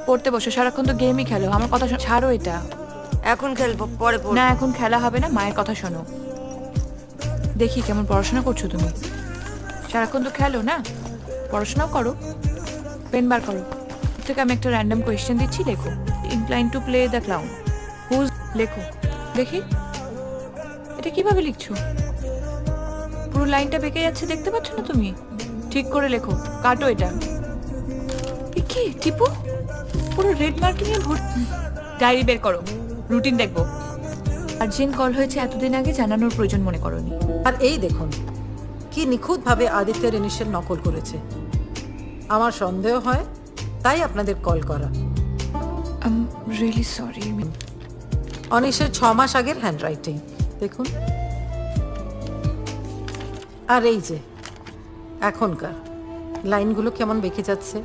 পড়তে বসো, সারাক্ষণ তো গেমই খেলো। আমার কথা ছাড়ো এটা। এখন খেলবো, পরে পড়বো। না, এখন খেলা হবে না, মায়ের কথা শোনো। দেখি কেমন পড়াশোনা করছো তুমি। সারাক্ষণ তো খেলো না, পড়াশোনাও করো। পেন বার করো। থেকে আমি একটা র্যান্ডম কোয়েশ্চেন দিচ্ছি, লেখো। Incline to play the clown, whose. লেখো দেখি, এটা কিভাবে লিখছো? পুরো লাইনটা বেঁকে যাচ্ছে, দেখতে পাচ্ছ না তুমি? ঠিক করে লেখো, কাটো এটা। এ কি টিপু, পুরো রেড মার্কিং এ ভর্তি। ডায়েরি বের করো, রুটিন দেখবো। আর্জেন্ট কল হয়েছে এতদিন আগে, জানানোর প্রয়োজন মনে করোনি। আর এই দেখুন কি নিখুঁতভাবে আদিত্যের ইনিশিয়াল নকল করেছে। আমার সন্দেহ হয়, তাই আপনাদের কল করা। Really sorry. অনিশের 6 মাস আগের হ্যান্ডরাইটিং দেখুন। আর এই যে এখনকার লাইনগুলো কেমন বেঁকে যাচ্ছে।